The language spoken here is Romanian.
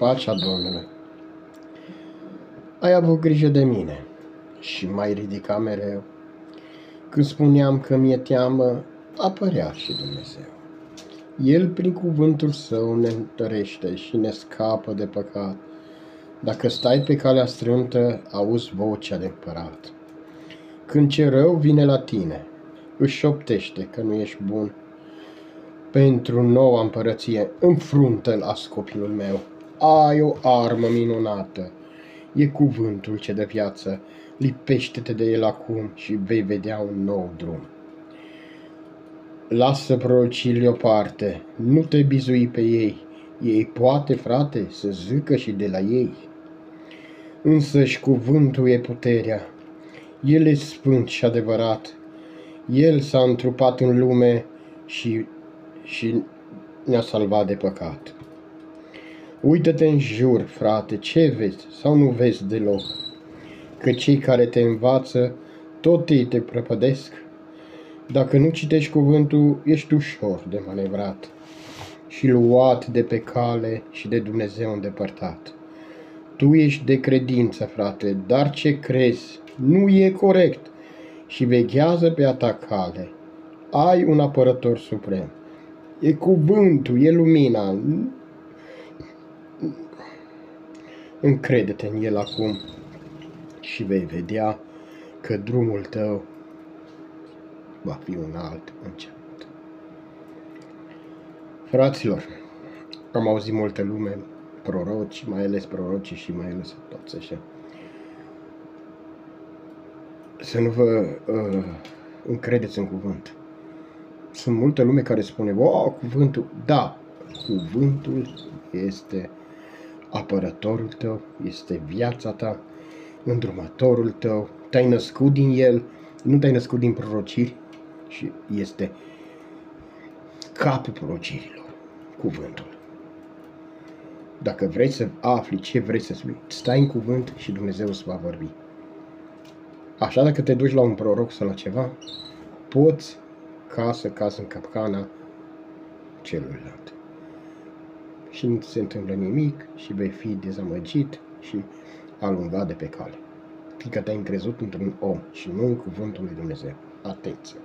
Pacea Domnului. Ai avut grijă de mine și m-ai ridicat mereu. Când spuneam că mi-e teamă, apărea și Dumnezeu. El prin cuvântul său ne întărește și ne scapă de păcat. Dacă stai pe calea strâmtă, auzi vocea de împărat. Când ce rău vine la tine, își șoptește că nu ești bun. Pentru noua împărăție, înfruntă-l ascopilul meu. Ai o armă minunată. E cuvântul ce dă viață. Lipește-te de el acum și vei vedea un nou drum. Lasă prorocii o parte, nu te bizui pe ei. Ei poate, frate, să zică și de la ei. Însăși cuvântul e puterea. El e sfânt și adevărat. El s-a întrupat în lume și ne-a salvat de păcat. Uită-te în jur, frate, ce vezi sau nu vezi deloc? Că cei care te învață, tot ei te prăpădesc. Dacă nu citești cuvântul, ești ușor de manevrat și luat de pe cale și de Dumnezeu îndepărtat. Tu ești de credință, frate, dar ce crezi nu e corect și veghează pe a ta cale. Ai un apărător suprem. E cuvântul, e lumina. Încrede-te în el acum și vei vedea că drumul tău va fi un alt început. Fraților, am auzit multă lume, proroci, mai ales prorocii și mai ales toți ăștia. Să nu vă încredeți în cuvânt. Sunt multă lume care spune, wow, cuvântul, da, cuvântul este apărătorul tău, este viața ta, îndrumătorul tău, te-ai născut din el, nu te-ai născut din prorociri și este capul prorocirilor, cuvântul. Dacă vrei să afli ce vrei să spui, stai în cuvânt și Dumnezeu îți va vorbi. Așa dacă te duci la un proroc sau la ceva, poți ca să cazi în capcana celuilalt. Și nu se întâmplă nimic și vei fi dezamăgit și alungat de pe cale. Fiindcă te-ai încrezut într-un om și nu în cuvântul lui Dumnezeu. Atenție!